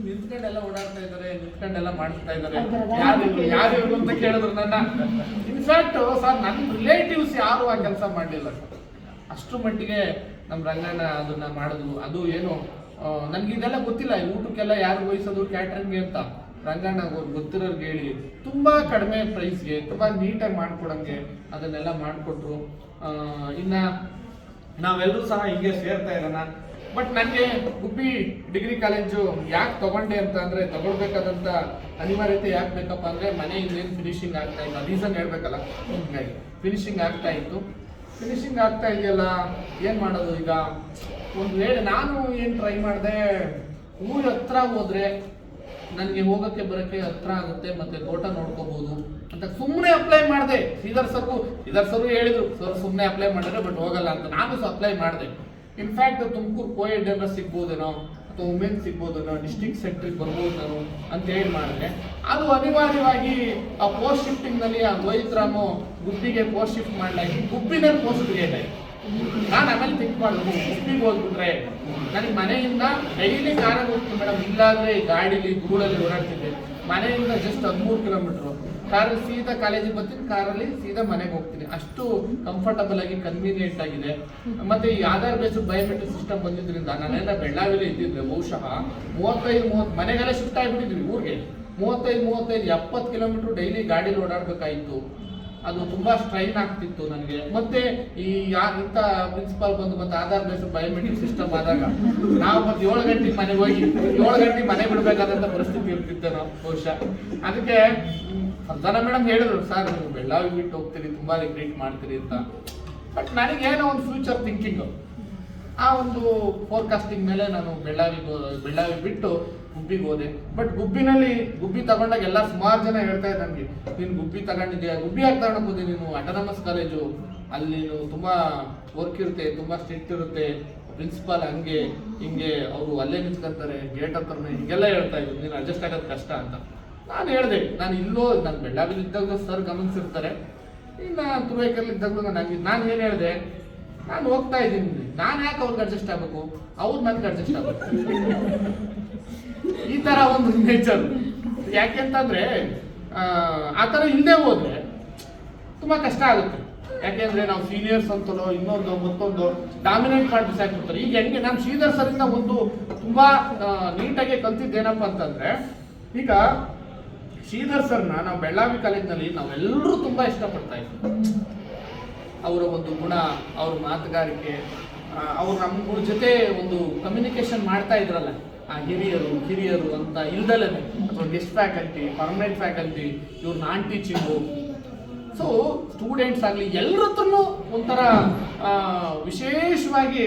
ನಿಂತ್ಕೊಂಡೆಲ್ಲ ಓಡಾಡ್ತಾ ಇದ್ದಾರೆ, ನಿಂತ್ಕೊಂಡೆಲ್ಲ ಮಾಡ್ತಾ ಇದ್ದಾರೆ. ಯಾರು ಅಂತ ಕೇಳಿದ್ರು ನನ್ನ. ಇನ್ಫ್ಯಾಕ್ಟ್ ಸರ್ ನನ್ನ ರಿಲೇಟಿವ್ಸ್ ಯಾರು ಆ ಕೆಲಸ ಮಾಡಲಿಲ್ಲ ಸರ್. ಅಷ್ಟರ ಮಟ್ಟಿಗೆ ನಮ್ಮ ರಂಗಣ್ಣ ಅದನ್ನ ಮಾಡಿದ್ರು. ಅದು ಏನು ನನ್ಗೆ ಇದೆಲ್ಲ ಗೊತ್ತಿಲ್ಲ, ಊಟಕ್ಕೆಲ್ಲ ಯಾರು ವಹಿಸೋದು ಕ್ಯಾಟ್ರಿಂಗ್ಗೆ ಅಂತ. ರಂಗಣ್ಣ ಗೊತ್ತಿರೋರ್ಗೆ ಹೇಳಿ ತುಂಬಾ ಕಡಿಮೆ ಪ್ರೈಸ್ಗೆ ತುಂಬಾ ನೀಟಾಗಿ ಮಾಡ್ಕೊಡಂಗೆ ಅದನ್ನೆಲ್ಲ ಮಾಡಿಕೊಟ್ರು. ಇನ್ನ ನಾವೆಲ್ಲರೂ ಸಹ ಹಿಂಗೆ ಸೇರ್ತಾ ಇರೋಣ. ಬಟ್ ನನಗೆ ಗುಬ್ಬಿ ಡಿಗ್ರಿ ಕಾಲೇಜು ಯಾಕೆ ತಗೊಂಡೆ ಅಂತ ಅಂದ್ರೆ, ತಗೊಳ್ಬೇಕಾದಂತ ಅನಿವಾರ್ಯತೆ ಯಾಕೆ ಬೇಕಪ್ಪ ಅಂದ್ರೆ, ಮನೆಯಿಂದ ಏನು ಫಿನಿಶಿಂಗ್ ಆಗ್ತಾ ಇಲ್ಲ, ರೀಸನ್ ಹೇಳ್ಬೇಕಲ್ಲ. ಹೀಗಾಗಿ ಫಿನಿಶಿಂಗ್ ಆಗ್ತಾ ಇದೆಯಲ್ಲ, ಏನ್ ಮಾಡೋದು ಈಗ? ಒಂದು ವೇಳೆ ನಾನು ಏನು ಟ್ರೈ ಮಾಡಿದೆ, ಊರ ಹತ್ರ ಹೋದ್ರೆ ನನಗೆ ಹೋಗಕ್ಕೆ ಬರೋಕ್ಕೆ ಹತ್ರ ಆಗುತ್ತೆ, ಮತ್ತೆ ತೋಟ ನೋಡ್ಕೋಬಹುದು ಅಂತ ಸುಮ್ಮನೆ ಅಪ್ಲೈ ಮಾಡಿದೆ. ಶ್ರೀಧರ್ ಸರ್ ಹೇಳಿದ್ರು, ಸರ್ ಸುಮ್ಮನೆ ಅಪ್ಲೈ ಮಾಡಿದ್ರೆ ಬಟ್ ಹೋಗಲ್ಲ ಅಂತ. ನಾನು ಸಹ ಅಪ್ಲೈ ಮಾಡಿದೆ. ಇನ್ಫ್ಯಾಕ್ಟ್ ತುಮಕೂರು ಕೋಯೆಡ್ ಏನಾರ ಸಿಗ್ಬೋದೇನೋ ಅಥವಾ ವುಮೆನ್ ಸಿಗ್ಬೋದೇನೋ, ಡಿಸ್ಟ್ರಿಕ್ಟ್ ಸೆಕ್ಟ್ರಿಗೆ ಬರ್ಬೋದು ನಾನು ಅಂತ ಹೇಳಿ ಮಾಡಿದೆ. ಅದು ಅನಿವಾರ್ಯವಾಗಿ ಆ ಪೋಸ್ಟ್ ಶಿಫ್ಟಿಂಗ್ ನಲ್ಲಿ ಆ ರೋಹಿತ್ ರಾಮು ಗುಬ್ಬಿಗೆ ಪೋಸ್ಟ್ ಶಿಫ್ಟ್ ಮಾಡಲಾಗಿ ಗುಬ್ಬಿನಲ್ಲಿ ಪೋಸ್ಟ್ ಕ್ರಿಯೇಟ್ ಆಯ್ತು. ನಾನು ಆಮೇಲೆ ಥಿಂಕ್ ಮಾಡಿದ್ರು, ಗುಬ್ಬಿಗೆ ಹೋಗ್ಬಿಟ್ರೆ ನನಗೆ ಮನೆಯಿಂದ ಡೈಲಿ ಕಾರಲ್ಲಿ ಹೋಗ್ತೀನಿ ಮೇಡಮ್, ಇಲ್ಲಾಂದ್ರೆ ಗಾಡೀಲಿ ಧೂಳಲ್ಲಿ ಓಡಾಡ್ತಿದ್ದೆ. ಮನೆಯಿಂದ ಜಸ್ಟ್ 13 ಕಿಲೋಮೀಟರ್, ಕಾರಲ್ಲಿ ಸೀದಾ ಕಾಲೇಜಿಗೆ ಬರ್ತೀನಿ, ಕಾರಲ್ಲಿ ಸೀದಾ ಮನೆಗೆ ಹೋಗ್ತೀನಿ. ಅಷ್ಟು ಕಂಫರ್ಟಬಲ್ ಆಗಿ ಕನ್ವೀನಿಯಂಟ್ ಆಗಿದೆ. ಮತ್ತೆ ಈ ಆಧಾರ್ ಬೇಸ್ಡ್ ಬಯೋಮೆಟ್ರಿಕ್ ಸಿಸ್ಟಮ್ ಬಂದಿದ್ರಿಂದ ನಾನೆಲ್ಲ ಬೆಳ್ಳಾವಿಲೆ ಇದ್ದಿದ್ರೆ ಬಹುಶಃ 35-30 ಮನೆಗೆಲ್ಲ ಶಿಫ್ಟ್ ಆಗಿಬಿಟ್ಟಿದ್ವಿ ಊರಿಗೆ. 35-70 ಕಿಲೋಮೀಟರ್ ಡೈಲಿ ಗಾಡೀಲಿ ಓಡಾಡ್ಬೇಕಾಯ್ತು. ಅದು ತುಂಬಾ ಸ್ಟ್ರೈನ್ ಆಗ್ತಿತ್ತು ನನಗೆ. ಮತ್ತೆ ಈ ಇಂಥ ಪ್ರಿನ್ಸಿಪಾಲ್ ಬಂದು ಮತ್ತೆ ಆಧಾರ್ ಬೇಸ್ಡ್ ಬಯೋಮೆಟ್ರಿಕ್ ಸಿಸ್ಟಮ್ ಆದಾಗ ನಾವು ಮತ್ತೆ 7 ಗಂಟೆಗೆ ಮನೆಗೆ ಹೋಗಿ 7 ಗಂಟೆಗೆ ಮನೆ ಬಿಡಬೇಕಾದಂತ ಪರಿಸ್ಥಿತಿ ಇರ್ತಿತ್ತು ನಾವು ಬಹುಶಃ. ಅದಕ್ಕೆ ಸಂತಾನ ಮೇಡಮ್ ಹೇಳಿದ್ರು, ಸರ್ ನೀವು ಬೆಳ್ಳಾವಿ ಬಿಟ್ಟು ಹೋಗ್ತೀರಿ, ತುಂಬಾ ರಿಗ್ರೆಟ್ ಮಾಡ್ತೀರಿ ಅಂತ. ಬಟ್ ನನಗೇನೋ ಒಂದು ಫ್ಯೂಚರ್ ಥಿಂಕಿಂಗ್, ಆ ಒಂದು ಫೋರ್ಕಾಸ್ಟಿಂಗ್ ಮೇಲೆ ನಾನು ಬೆಳ್ಳಾವಿ ಬಿಟ್ಟು ಗುಬ್ಬಿಗೆ ಹೋದೆ. ಬಟ್ ಗುಬ್ಬಿ ತಗೊಂಡಾಗ ಎಲ್ಲ ಸುಮಾರು ಜನ ಹೇಳ್ತಾ ಇದ್ದ ನನಗೆ, ನೀನು ಗುಬ್ಬಿ ತಗೊಂಡಿದ್ಯಾ, ಗುಬ್ಬಿ ಯಾಕೆ ತಗೊಂಡೋಗ್ಬೋದು ನೀನು, ಆಟೋನಮಸ್ ಕಾಲೇಜು, ಅಲ್ಲಿ ನೀನು ತುಂಬಾ ವರ್ಕ್ ಇರುತ್ತೆ, ತುಂಬಾ ಸ್ಟ್ರಿಕ್ಟ್ ಇರುತ್ತೆ, ಪ್ರಿನ್ಸಿಪಾಲ್ ಹಂಗೆ ಹಿಂಗೆ ಅವರು ಅಲ್ಲೇ ನಿಂತ್ಕೊಂತಾರೆ ಗೇಟ್ ಹತ್ರನೇ, ಹಿಂಗೆಲ್ಲ ಹೇಳ್ತಾ ಇದ್ರು, ನೀನು ಅಡ್ಜಸ್ಟ್ ಆಗೋದು ಕಷ್ಟ ಅಂತ. ನಾನು ಹೇಳಿದೆ, ನಾನು ಬೆಳ್ಳಾವಿಲಿ ಇದ್ದಾಗ ಸರ್ ಗಮನಿಸಿರ್ತಾರೆ, ಇನ್ನು ತುರುವೇಕರಲ್ಲಿ ಇದ್ದಾಗಲೂ ನಾನು ಏನು ಹೇಳಿದೆ, ನಾನು ಹೋಗ್ತಾ ಇದ್ದೀನಿ, ನಾನು ಯಾಕೆ ಅವ್ರಿಗೆ ಅಡ್ಜಸ್ಟ್ ಆಗಬೇಕು, ಅವ್ರು ನನಗೆ ಅಡ್ಜಸ್ಟ್ ಆಗಬೇಕು. ಈ ತರ ಒಂದು ನೇಚರ್. ಯಾಕೆಂತಂದ್ರೆ ಆ ಥರ ಇಲ್ಲದೆ ಹೋದ್ರೆ ತುಂಬಾ ಕಷ್ಟ ಆಗುತ್ತೆ. ಯಾಕೆಂದ್ರೆ ನಾವು ಸೀನಿಯರ್ಸ್ ಅಂತಲೋ ಇನ್ನೊಂದು ಮತ್ತೊಂದು ಡಾಮಿನೇಟ್ ಮಾಡಿ ಬಿಸಾಕ್ಬಿಡ್ತಾರೆ. ಈಗ ಹೆಂಗೆ ನಾನು ಶ್ರೀಧರ್ ಸರಿಂದ ಒಂದು ತುಂಬಾ ನೀಟಾಗಿ ಕಲ್ತಿದ್ದೇನಪ್ಪ ಅಂತಂದ್ರೆ, ಈಗ ಶ್ರೀಧರ್ ಸರ್ನ ನಾವು ಬೆಳ್ಳಾವಿ ಕಾಲೇಜಿನಲ್ಲಿ ನಾವೆಲ್ಲರೂ ತುಂಬಾ ಇಷ್ಟಪಡ್ತಾ ಇದ್ವಿ. ಅವರ ಒಂದು ಗುಣ, ಅವ್ರ ಮಾತುಗಾರಿಕೆ, ಅವ್ರು ನಮ್ಗಳ ಜೊತೆ ಒಂದು ಕಮ್ಯುನಿಕೇಶನ್ ಮಾಡ್ತಾ ಇದ್ರಲ್ಲ, ಆ ಹಿರಿಯರು ಅಂತ ಇಲ್ದಲೇ, ಅಥವಾ ಗೆಸ್ಟ್ ಫ್ಯಾಕಲ್ಟಿ, ಪರ್ಮನೆಂಟ್ ಫ್ಯಾಕಲ್ಟಿ, ಇವ್ರು ನಾನ್ ಟೀಚಿಂಗು. ಸೊ ಸ್ಟೂಡೆಂಟ್ಸ್ ಆಗಲಿ ಎಲ್ಲರ ಹತ್ರನೂ ಒಂಥರ ವಿಶೇಷವಾಗಿ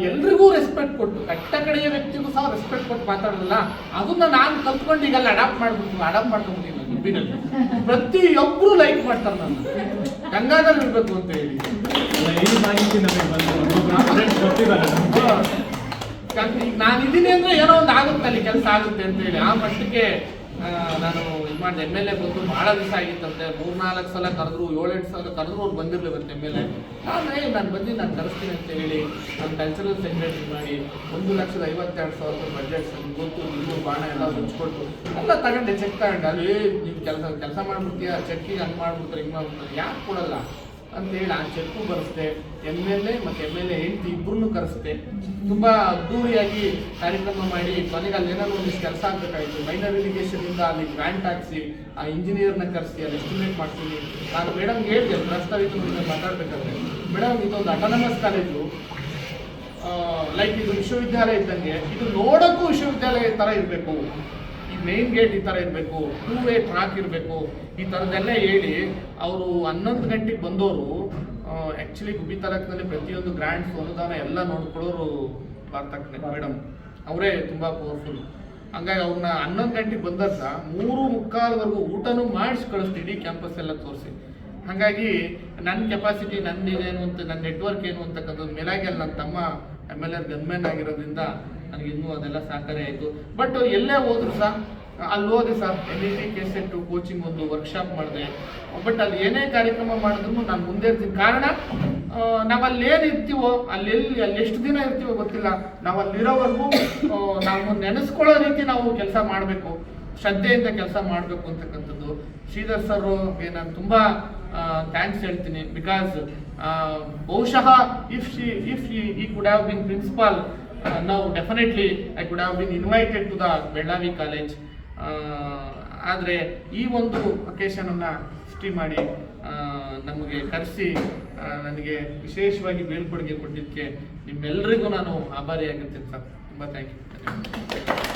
ಎಲ್ರಿಗೂ ರೆಸ್ಪೆಕ್ಟ್ ಕೊಟ್ಟು, ಕಟ್ಟ ಕಡೆಯ ವ್ಯಕ್ತಿಗೂ ಸಹ ರೆಸ್ಪೆಕ್ಟ್ ಕೊಟ್ಟು ಮಾತಾಡೋದಲ್ಲ, ಅದನ್ನ ನಾನು ಕಲ್ತ್ಕೊಂಡು ಈಗೆಲ್ಲ ಅಡಾಪ್ಟ್ ಮಾಡ್ಕೊಂಡ್ಬಿಟ್ಟಿದ್ದೀನಿ ಗುಬ್ಬಿನಲ್ಲಿ. ಪ್ರತಿಯೊಬ್ಬರು ಲೈಕ್ ಮಾಡ್ತಾರೆ, ನನ್ನ ಗಂಗಾಧರ್ ಇರ್ಬೇಕು ಅಂತ ಹೇಳಿ. ನಾನು ಇದೀನಿ ಅಂದ್ರೆ ಏನೋ ಒಂದು ಆಗುತ್ತೆ, ಅಲ್ಲಿ ಕೆಲಸ ಆಗುತ್ತೆ ಅಂತ ಹೇಳಿ ಆ ಮಟ್ಟಕ್ಕೆ ನಾನು ಇದು ಮಾಡಿದೆ. MLA ಬಂದು ಬಹಳ ದಿವಸ ಆಗಿತ್ತಂತೆ, 3-4 ಸಲ ಕರೆದ್ರು, 7-8 ಸಲ ಕರೆದ್ರು, ಅವ್ರು ಬಂದಿರ್ಲಿವಂತೆ MLA. ನಾನು ಬಂದು ನಾನು ಕರೆಸ್ತೀನಿ ಅಂತ ಹೇಳಿ ನಾನು ಕಲ್ಚರಲ್ ಸೆಕ್ರೆಟರಿ ಮಾಡಿ 1,52,000 ಬಜೆಟ್ ಗೊತ್ತು, ಇನ್ನೂರು ಬಾಣ ಎಲ್ಲ ಹಂಚ್ಕೊಟ್ಟು ಎಲ್ಲ ತಗೊಂಡೆ, ಚೆಕ್ ತಗೊಂಡೆ. ಅಲ್ಲಿ ನೀವು ಕೆಲಸ ಮಾಡ್ಬಿಡ್ತೀಯ, ಚೆಕ್ಕಿಗೆ ಹಂಗೆ ಮಾಡ್ಬಿಡ್ತಾರೆ, ಹಿಂಗೆ ಮಾಡ್ಬಿಡ್ತಾರೆ, ಯಾಕೆ ಕೊಡಲ್ಲ ಅಂತೇಳಿ ಆ ಚೆಕ್ಕು ಬರೆಸ್ದೆ. MLA ಮತ್ತು MLA ಹೆಂಡತಿ ಇಬ್ಬರನ್ನು ಕರೆಸ್ದೆ. ತುಂಬಾ ಅದ್ದೂರಿಯಾಗಿ ಕಾರ್ಯಕ್ರಮ ಮಾಡಿ ಕೊನೆಗೆ ಅಲ್ಲಿ ಏನಾದ್ರು ಒಂದಿಷ್ಟು ಕೆಲಸ ಆಗಬೇಕಾಯಿತು. ಮೈನರ್ ಇರಿಗೇಷನ್ ಇಂದ ಅಲ್ಲಿ ಗ್ರಾಂಟ್ ಹಾಕ್ಸಿ ಆ ಇಂಜಿನಿಯರ್ನ ಕರೆಸಿ ಅಲ್ಲಿ ಎಸ್ಟಿಮೇಟ್ ಮಾಡ್ತೀನಿ. ನಾನು ಮೇಡಮ್ ಹೇಳಿದೆ, ಪ್ರಸ್ತಾವಿತ ಮಾತಾಡ್ಬೇಕಾದ್ರೆ, ಮೇಡಮ್ ಇದೊಂದು ಆಟೋನಮಸ್ ಕಾಲೇಜು, ಲೈಕ್ ಇದು ವಿಶ್ವವಿದ್ಯಾಲಯ ಇದ್ದಂಗೆ, ಇದು ನೋಡೋಕ್ಕೂ ವಿಶ್ವವಿದ್ಯಾಲಯ ಥರ ಇರಬೇಕು, ಈ ಮೇನ್ ಗೇಟ್ ಈ ಥರ ಇರಬೇಕು, 2-way ಟ್ರ್ಯಾಕ್ ಇರಬೇಕು, ಈ ಥರದ್ದೆಲ್ಲ ಹೇಳಿ ಅವರು 11 ಗಂಟೆಗೆ ಬಂದವರು. ಆ್ಯಕ್ಚುಲಿ ಗುಬ್ಬಿ ತಾಲೂಕಿನಲ್ಲಿ ಪ್ರತಿಯೊಂದು ಗ್ರಾಂಟ್ಸ್ ಅನುದಾನ ಎಲ್ಲ ನೋಡ್ಕೊಳ್ಳೋರು ಭಾರತಕ್ಕೆ ಮೇಡಮ್, ಅವರೇ ತುಂಬ ಪವರ್ಫುಲ್. ಹಂಗಾಗಿ ಅವ್ರನ್ನ 11 ಗಂಟೆಗೆ ಬಂದಾಗ 3:45ವರೆಗೂ ಊಟನೂ ಮಾಡಿಸಿ ಕಳಿಸ್ತೀವಿ, ಇಡೀ ಕ್ಯಾಂಪಸ್ ಎಲ್ಲ ತೋರಿಸಿ. ಹಾಗಾಗಿ ನನ್ನ ಕೆಪಾಸಿಟಿ, ಏನೇನು ಅಂತ, ನನ್ನ ನೆಟ್ವರ್ಕ್ ಏನು ಅಂತಕ್ಕಂಥದ್ದು ಮೇಲಾಗಿ ಅಲ್ಲಿ ನನ್ನ ತಮ್ಮ MLA ಗನ್ಮ್ಯಾನ್ ಆಗಿರೋದ್ರಿಂದ ನನಗೆ ಇನ್ನೂ ಅದೆಲ್ಲ ಸಹಕಾರಿ ಆಯಿತು. ಬಟ್ ಎಲ್ಲೇ ಹೋದ್ರು ಸಹ ಅಲ್ಲಿ ಹೋದೆ ಸರ್, NET KCET ಕೋಚಿಂಗ್ ಒಂದು ವರ್ಕ್ಶಾಪ್ ಮಾಡಿದೆ. ಬಟ್ ಅಲ್ಲಿ ಏನೇ ಕಾರ್ಯಕ್ರಮ ಮಾಡಿದ್ರು ನಾನು ಮುಂದೆ ಇರ್ತೀನಿ. ಕಾರಣ ನಾವು ಅಲ್ಲಿ ಏನು ಇರ್ತೀವೋ ಅಲ್ಲಿ ಎಷ್ಟು ದಿನ ಇರ್ತೀವೋ ಗೊತ್ತಿಲ್ಲ, ನಾವು ಅಲ್ಲಿರೋವರೆಗೂ ನಾವು ನೆನೆಸ್ಕೊಳ್ಳೋ ರೀತಿ ನಾವು ಕೆಲಸ ಮಾಡಬೇಕು, ಶ್ರದ್ಧೆಯಿಂದ ಕೆಲಸ ಮಾಡಬೇಕು ಅಂತಕ್ಕಂಥದ್ದು. ಶ್ರೀಧರ್ ಸರ್ಗೆ ನಾನು ತುಂಬ ಥ್ಯಾಂಕ್ಸ್ ಹೇಳ್ತೀನಿ. ಬಿಕಾಸ್ ಬಹುಶಃ ಇಫ್ ಈ ಕುಡ್ ಹ್ಯಾವ್ ಬಿನ್ ಪ್ರಿನ್ಸಿಪಾಲ್, ನಾವು definitely I could have been invited to the Belagavi college. ಆದರೆ ಈ ಒಂದು ಒಕೇಶನನ್ನು ಸೃಷ್ಟಿ ಮಾಡಿ ನಮಗೆ ಕರೆಸಿ ನನಗೆ ವಿಶೇಷವಾಗಿ ಬೀಳ್ಕೊಡುಗೆ ಕೊಟ್ಟಿದ್ದಕ್ಕೆ ನಿಮ್ಮೆಲ್ಲರಿಗೂ ನಾನು ಆಭಾರಿಯಾಗಿರ್ತೀನಿ ಸರ್. ತುಂಬ ಥ್ಯಾಂಕ್ ಯು.